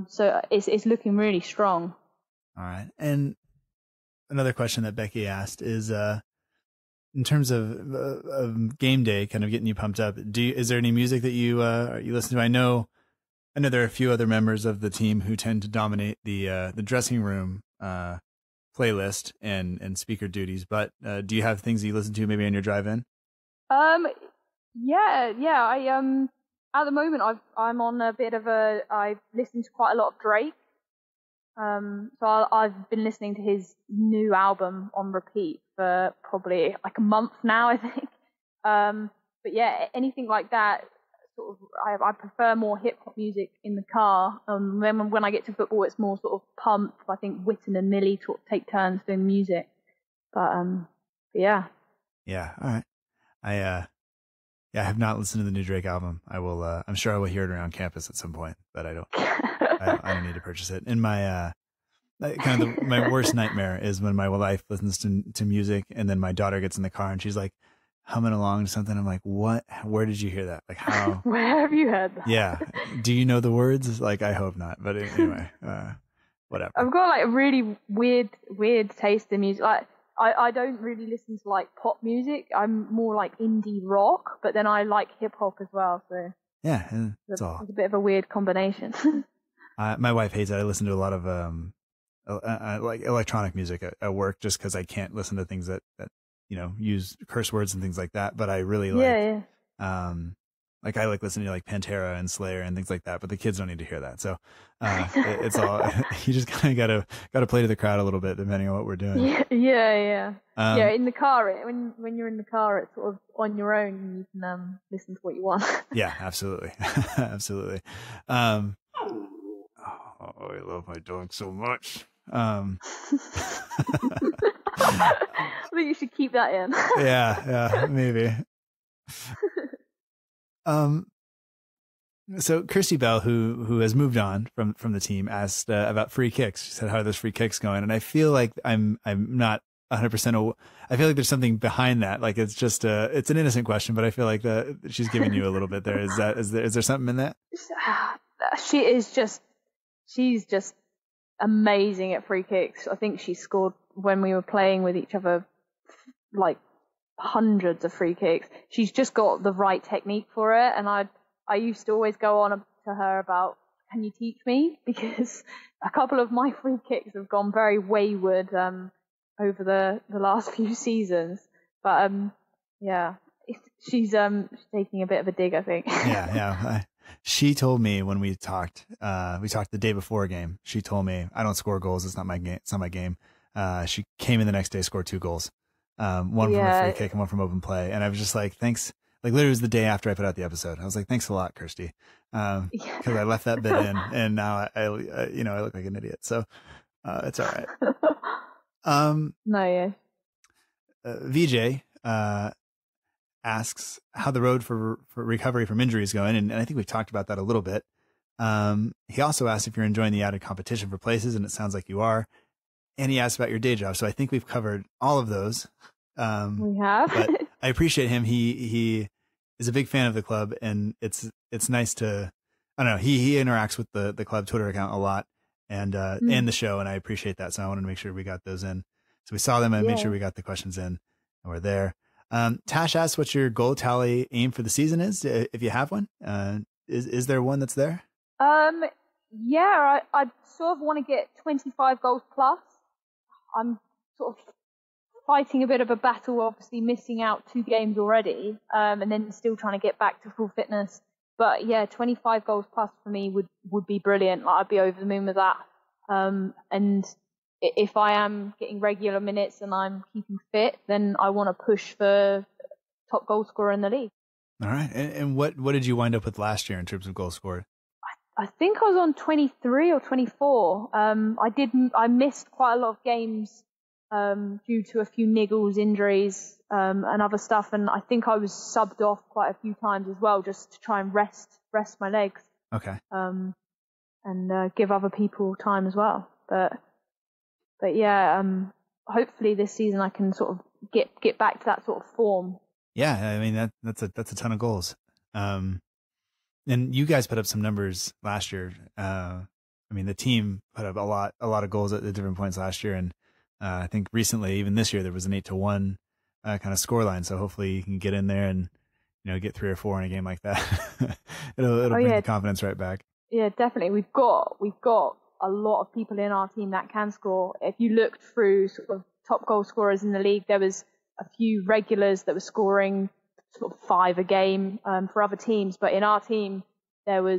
So it's looking really strong. All right. And another question that Becky asked is, in terms of game day, kind of getting you pumped up, is there any music that you listen to? I know there are a few other members of the team who tend to dominate the dressing room playlist and speaker duties, but do you have things that you listen to maybe on your drive in? Yeah. I at the moment I'm on a bit of I listen to quite a lot of Drake. So I've been listening to his new album on repeat for probably like a month now, I think. But yeah, anything like that, sort of, I prefer more hip hop music in the car. Then when I get to football, it's more sort of pump. I think Witten and Millie take turns doing music. But yeah. Yeah. All right. I have not listened to the new Drake album. I will. I'm sure I will hear it around campus at some point, but I don't. I don't need to purchase it. And my my worst nightmare is when my wife listens to music, and then my daughter gets in the car and she's like humming along to something. I'm like, what? Where did you hear that? Like, how? Where have you heard that? Yeah. Do you know the words? Like, I hope not. But anyway, whatever. I've got like a really weird taste in music. Like, I don't really listen to like pop music. I'm more like indie rock, but then I like hip hop as well. So yeah, it's a bit of a weird combination. My wife hates it. I listen to a lot of like electronic music at work, just because I can't listen to things that use curse words and things like that. But I really like like I like listening to like Pantera and Slayer and things like that. But the kids don't need to hear that. So it's all you just kind of gotta play to the crowd a little bit, depending on what we're doing. Yeah. In the car, when you're in the car, it's sort of on your own, and you can listen to what you want. Yeah, absolutely, absolutely. Oh, I love my dog so much. I think you should keep that in. Yeah, maybe. So Kirsty Bell, who has moved on from the team, asked about free kicks. She said, "How are those free kicks going?" And I feel like I'm not 100%. I feel like there's something behind that. Like it's just it's an innocent question, but I feel like she's giving you a little bit there. Is there something in that? She's just amazing at free kicks. I think she scored when we were playing with each other, like hundreds of free kicks. She's just got the right technique for it, and I used to always go on to her about, can you teach me? Because a couple of my free kicks have gone very wayward over the last few seasons. But yeah, she's taking a bit of a dig, I think. Yeah. She told me when we talked the day before a game. She told me, I don't score goals. It's not my game. It's not my game. She came in the next day, scored 2 goals, one from a free kick and one from open play. And I was just like, thanks. Like literally it was the day after I put out the episode. I was like, thanks a lot, Kirsty. Cause I left that bit in and now I look like an idiot. So, it's all right. No, yeah. VJ, asks how the road for recovery from injury is going. And I think we've talked about that a little bit. He also asked if you're enjoying the added competition for places, and it sounds like you are. And he asked about your day job. So I think we've covered all of those. We have. But I appreciate him. He is a big fan of the club, and it's nice to, I don't know, he interacts with the club Twitter account a lot and the show, and I appreciate that. So I wanted to make sure we got those in. So we saw them and made sure we got the questions in, and we're there. Tash asks what your goal tally aim for the season is, if you have one. Is there one that's there? Yeah, I sort of want to get 25 goals plus. I'm sort of fighting a bit of a battle, obviously missing out 2 games already, and then still trying to get back to full fitness. But yeah, 25 goals plus for me would be brilliant. Like I'd be over the moon with that. And if I am getting regular minutes and I'm keeping fit, then I want to push for top goal scorer in the league. All right. And what did you wind up with last year in terms of goals scored? I think I was on 23 or 24. I missed quite a lot of games due to a few niggles, injuries, and other stuff. And I think I was subbed off quite a few times as well, just to try and rest my legs. Okay. And give other people time as well. But yeah, hopefully this season I can sort of get back to that sort of form. Yeah, I mean that's a ton of goals. And you guys put up some numbers last year. I mean the team put up a lot of goals at different points last year, and I think recently, even this year, there was an 8-1 kind of scoreline. So hopefully you can get in there and get 3 or 4 in a game like that. it'll bring the confidence right back. Yeah, definitely. We've got a lot of people in our team that can score. If you looked through sort of top goal scorers in the league, there was a few regulars that were scoring sort of 5 a game for other teams. But in our team, I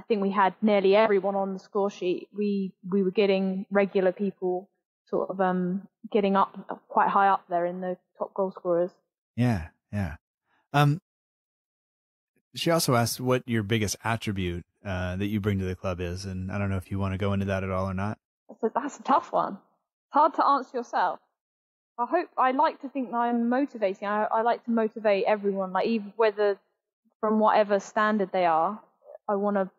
think we had nearly everyone on the score sheet. We were getting regular people sort of getting up quite high up there in the top goal scorers. Yeah. She also asked what your biggest attribute that you bring to the club is, and I don't know if you want to go into that at all or not. That's a tough one. It's hard to answer yourself. I like to think that I'm motivating. I like to motivate everyone, like even whether from whatever standard they are. I want to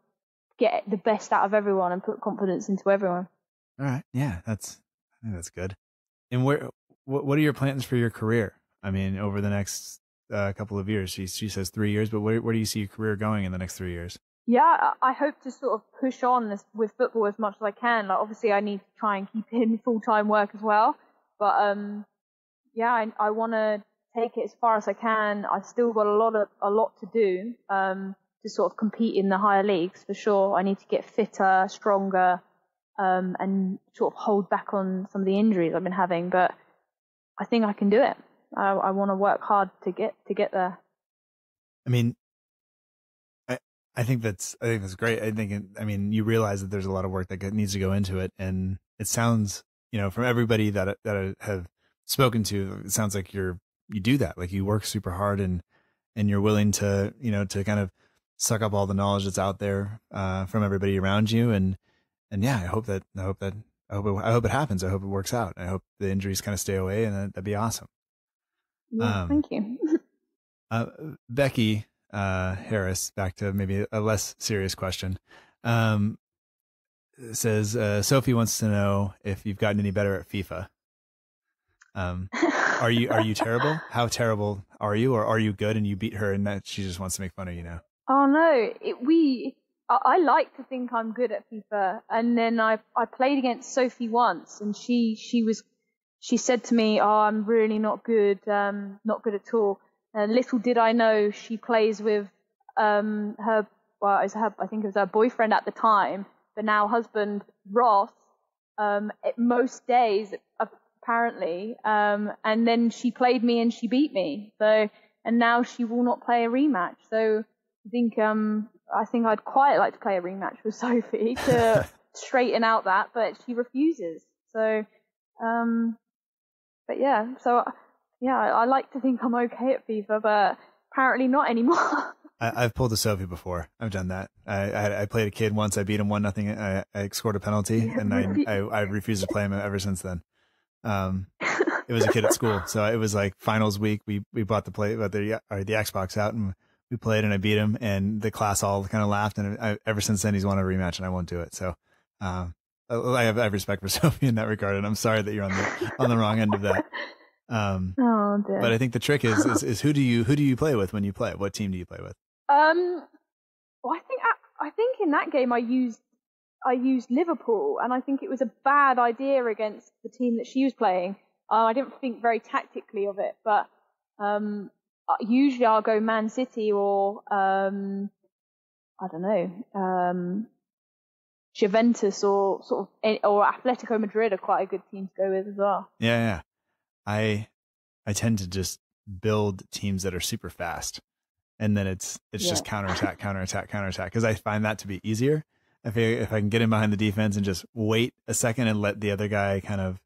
get the best out of everyone and put confidence into everyone. All right, yeah, I think that's good. And what are your plans for your career? I mean, over the next couple of years, she says 3 years, but where do you see your career going in the next 3 years? Yeah, I hope to sort of push on with football as much as I can. Like obviously, I need to try and keep in full-time work as well. But yeah, I want to take it as far as I can. I've still got a lot to do to sort of compete in the higher leagues for sure. I need to get fitter, stronger, and sort of hold back on some of the injuries I've been having. But I think I can do it. I want to work hard to get there. I mean, I think that's great. I mean, you realize that there's a lot of work that needs to go into it, and it sounds, from everybody that I have spoken to, it sounds like you do that. Like you work super hard and you're willing to, to kind of suck up all the knowledge that's out there from everybody around you. And yeah, I hope it happens. I hope it works out. I hope the injuries kind of stay away, and that'd be awesome. Yeah, thank you. Becky Harris, back to maybe a less serious question. Says Sophie wants to know if you've gotten any better at FIFA. Are you terrible? How terrible are you, or are you good and you beat her and that she just wants to make fun of you now? Oh no, I like to think I'm good at FIFA, and then I played against Sophie once, and she said to me, "Oh, I'm really not good at all." And little did I know she plays with I think it was her boyfriend at the time, but now husband Ross. Most days apparently, and then she played me and she beat me. So, and now she will not play a rematch. So I think I'd quite like to play a rematch with Sophie to straighten out that, but she refuses. So, but yeah, so yeah, I like to think I'm okay at FIFA, but apparently not anymore. I've pulled a Sophie before. I've done that. I played a kid once. I beat him 1-0. I scored a penalty, and I refused to play him ever since then. It was a kid at school, so it was like finals week. We bought the Xbox out, and we played, and I beat him, and the class all kind of laughed. And ever since then, he's wanted a rematch, and I won't do it. So I have respect for Sophie in that regard, and I'm sorry that you're on the wrong end of that. Oh dear. But I think the trick is who do you play with when you play? What team do you play with? Well, I think in that game I used Liverpool, and I think it was a bad idea against the team that she was playing. I didn't think very tactically of it, but usually I'll go Man City or I don't know, Juventus or or Atletico Madrid are quite a good team to go with as well. Yeah. I tend to just build teams that are super fast. And then it's just counterattack, because I find that to be easier. If I can get in behind the defense and just wait a second and let the other guy kind of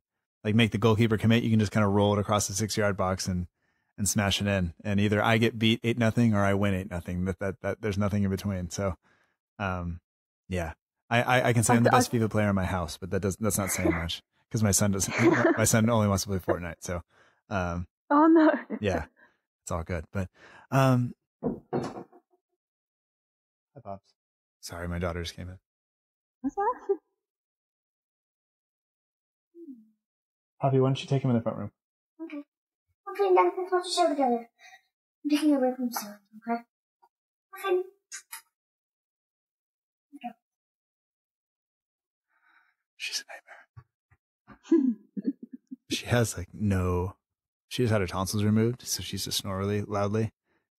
like make the goalkeeper commit, you can just kind of roll it across the 6-yard box and smash it in. And either I get beat 8-0 or I win 8-0. That there's nothing in between. So, yeah, I can say I'm the best FIFA player in my house, but that's not saying much because my son doesn't. My son only wants to play Fortnite. So, oh no. Yeah, it's all good. But, hi, Pops. Sorry, my daughter just came in. What's that? Poppy, why don't you take him in the front room? Okay. I'm putting down the watch the show together. I'm taking away from Sarah, okay? Okay. She's a nightmare. She just had her tonsils removed, so she used to snore really loudly.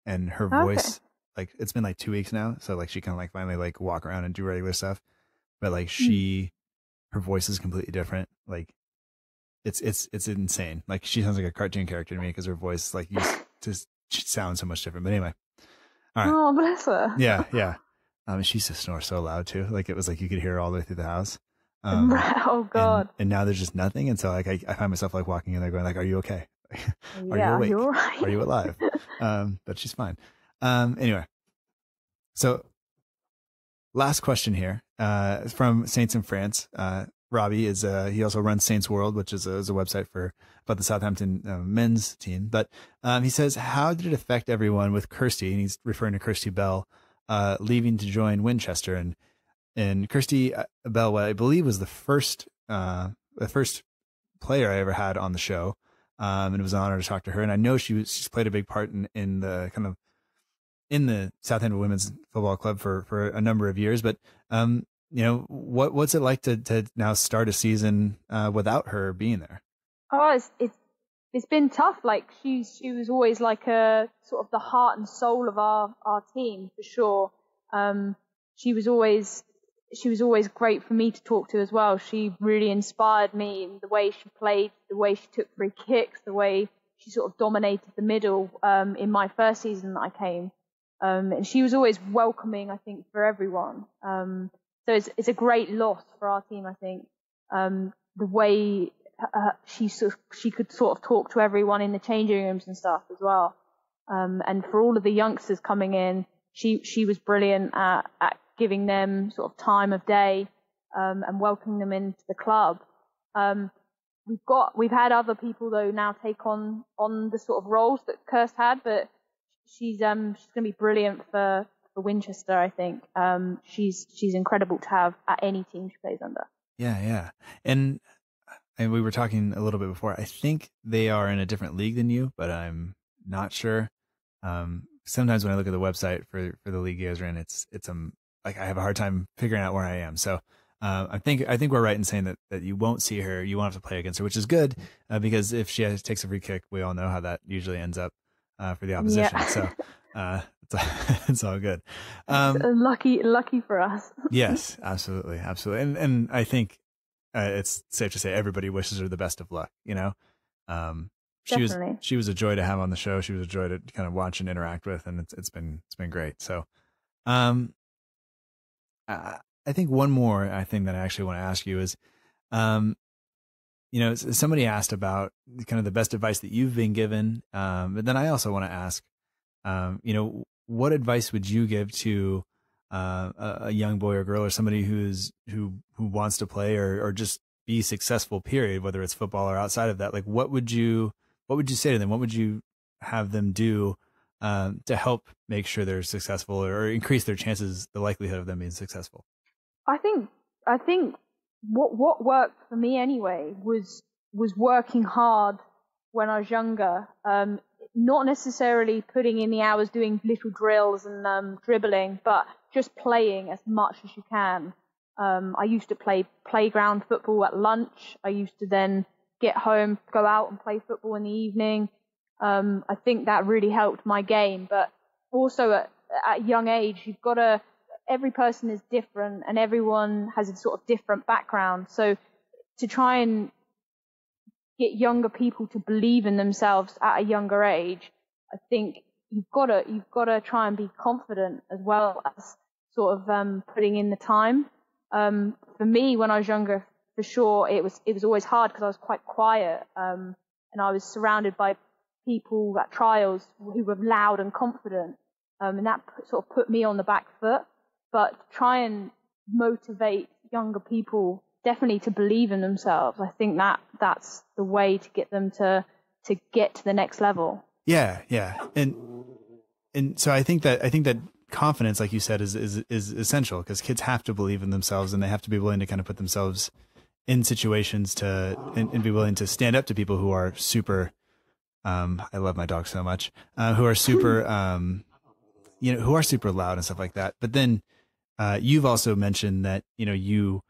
And her voice, like, it's been like 2 weeks now, so like she can like finally like walk around and do regular stuff. But like her voice is completely different. Like it's insane. Like she sounds like a cartoon character to me because her voice like just sounds so much different. But anyway, all right. Oh, bless her. Yeah. She used to snore so loud too. Like it was like you could hear her all the way through the house. Oh God. And now there's just nothing. And so like I find myself like walking in there going like, are you okay? Are you awake? You're right. Are you alive? But she's fine. Anyway, so last question here, from Saints in France. Robbie is, he also runs Saints World, which is a website about the Southampton men's team. But, he says, how did it affect everyone with Kirsty? And he's referring to Kirsty Bell, leaving to join Winchester, and Kirsty Bell, what I believe was the first player I ever had on the show. And it was an honor to talk to her. And I know she's played a big part in the kind of in the Southampton Women's Football Club for a number of years. But, what's it like to now start a season, without her being there? Oh, it's been tough. Like she was always like a sort of the heart and soul of our team for sure. She was always great for me to talk to as well. She really inspired me in the way she played, the way she took free kicks, the way she sort of dominated the middle in my first season that I came. And she was always welcoming, I think, for everyone. So it's a great loss for our team, I think. The way she could sort of talk to everyone in the changing rooms and stuff as well. And for all of the youngsters coming in, she was brilliant at giving them sort of time of day, and welcoming them into the club. We've had other people though now take on the sort of roles that Kirst had, but she's going to be brilliant for Winchester. I think she's incredible to have at any team she plays under. Yeah. And we were talking a little bit before. I think they are in a different league than you, but I'm not sure. Sometimes when I look at the website for the league you guys are in, it's like I have a hard time figuring out where I am. So I think we're right in saying that you won't see her, you won't have to play against her, which is good because if she takes a free kick, we all know how that usually ends up for the opposition. Yeah. So it's all good. Lucky for us. Yes, absolutely. And I think it's safe to say everybody wishes her the best of luck. You know, she was a joy to have on the show. She was a joy to kind of watch and interact with, and it's been great. So, I think one more thing that I actually want to ask you is, somebody asked about kind of the best advice that you've been given, but then I also want to ask, what advice would you give to a young boy or girl or somebody who wants to play or just be successful, period, whether it's football or outside of that? Like, what would you say to them? What would you have them do to help make sure they're successful or increase their chances, the likelihood of them being successful? I think what worked for me anyway was working hard when I was younger. Not necessarily putting in the hours doing little drills and dribbling, but just playing as much as you can. I used to play playground football at lunch. I used to then get home, go out and play football in the evening. I think that really helped my game. But also at a young age, every person is different and everyone has a sort of different background. So to try and get younger people to believe in themselves at a younger age, I think you've got to try and be confident as well as sort of putting in the time. For me, when I was younger, for sure, it was always hard because I was quite quiet, and I was surrounded by people at trials who were loud and confident, and that sort of put me on the back foot. But try and motivate younger people definitely to believe in themselves. I think that's the way to get them to get to the next level. Yeah. And so I think that confidence, like you said, is essential because kids have to believe in themselves and they have to be willing to kind of put themselves in situations and be willing to stand up to people who are super. I love my dog so much. Who are super, who are super loud and stuff like that. But then you've also mentioned that you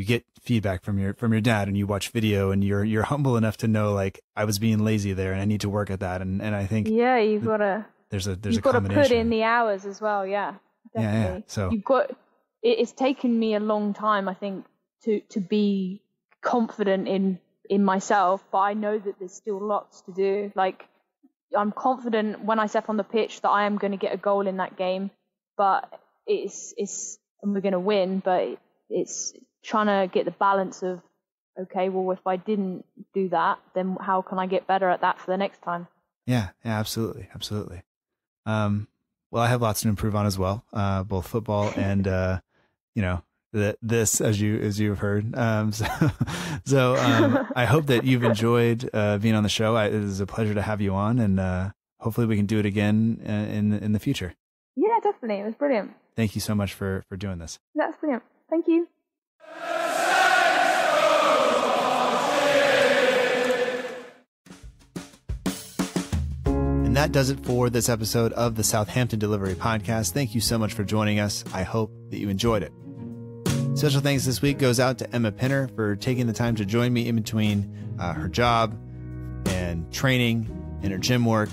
get feedback from your dad and you watch video and you're humble enough to know, like, I was being lazy there and I need to work at that. And I think you've got to. There's a got to put in the hours as well. Yeah, definitely. Yeah. So it's taken me a long time, I think, to be confident in myself, but I know that there's still lots to do. Like, I'm confident when I step on the pitch that I am going to get a goal in that game, but and we're going to win, but it's trying to get the balance of, okay, well, if I didn't do that, then how can I get better at that for the next time? Yeah, absolutely. Well, I have lots to improve on as well, both football and, this, as you've heard. So I hope that you've enjoyed being on the show. It is a pleasure to have you on, and hopefully we can do it again in the future. Yeah, definitely. It was brilliant. Thank you so much for doing this. That's brilliant. Thank you. And that does it for this episode of the Southampton Delivery Podcast. Thank you so much for joining us. I hope that you enjoyed it. Special thanks this week goes out to Emma Pinner for taking the time to join me in between her job and training and her gym work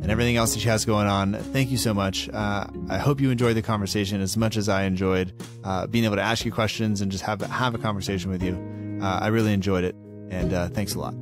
and everything else that she has going on. Thank you so much. I hope you enjoyed the conversation as much as I enjoyed being able to ask you questions and just have a conversation with you. I really enjoyed it, and thanks a lot.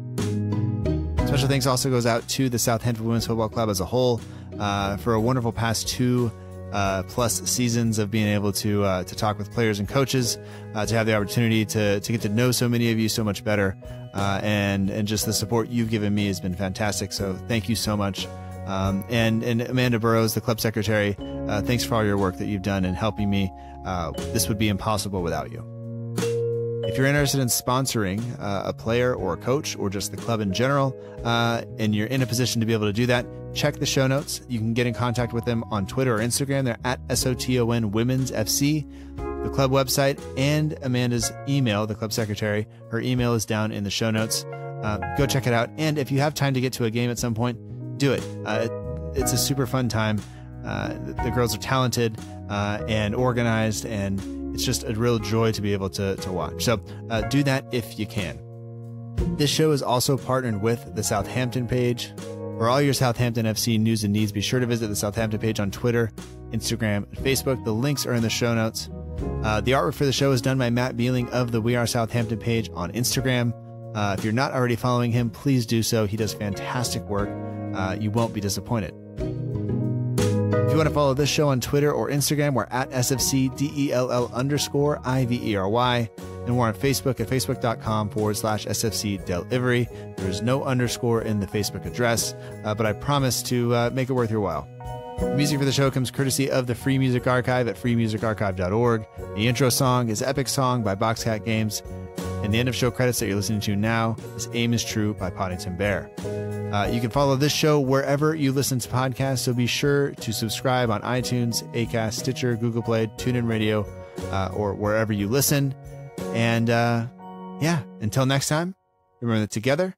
Special thanks also goes out to the Southampton Women's Football Club as a whole for a wonderful past 2+ seasons of being able to talk with players and coaches, to have the opportunity to get to know so many of you so much better, and just the support you've given me has been fantastic. So thank you so much. And Amanda Burroughs, the club secretary, thanks for all your work that you've done in helping me. This would be impossible without you. If you're interested in sponsoring a player or a coach or just the club in general, and you're in a position to be able to do that, check the show notes. You can get in contact with them on Twitter or Instagram. They're at SOTON Women's FC. The club website and Amanda's email, the club secretary, her email is down in the show notes. Go check it out. And if you have time to get to a game at some point, do it. It's a super fun time. The girls are talented and organized, and it's just a real joy to be able to watch. So do that if you can. This show is also partnered with the Southampton page. For all your Southampton FC news and needs, be sure to visit the Southampton page on Twitter, Instagram, and Facebook. The links are in the show notes. The artwork for the show is done by Matt Beeling of the We Are Southampton page on Instagram. If you're not already following him, please do so. He does fantastic work. You won't be disappointed. If you want to follow this show on Twitter or Instagram, we're at SFCDELL_IVERY. And we're on Facebook at facebook.com/SFCDelivery. There's no underscore in the Facebook address, but I promise to make it worth your while. The music for the show comes courtesy of the Free Music Archive at freemusicarchive.org. The intro song is Epic Song by Boxcat Games. And the end of show credits that you're listening to now is Aim is True by Poddington Bear. You can follow this show wherever you listen to podcasts, so be sure to subscribe on iTunes, Acast, Stitcher, Google Play, TuneIn Radio, or wherever you listen. And until next time, remember that together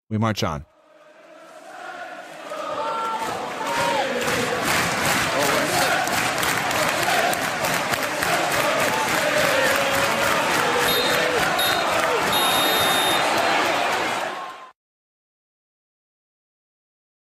we march on.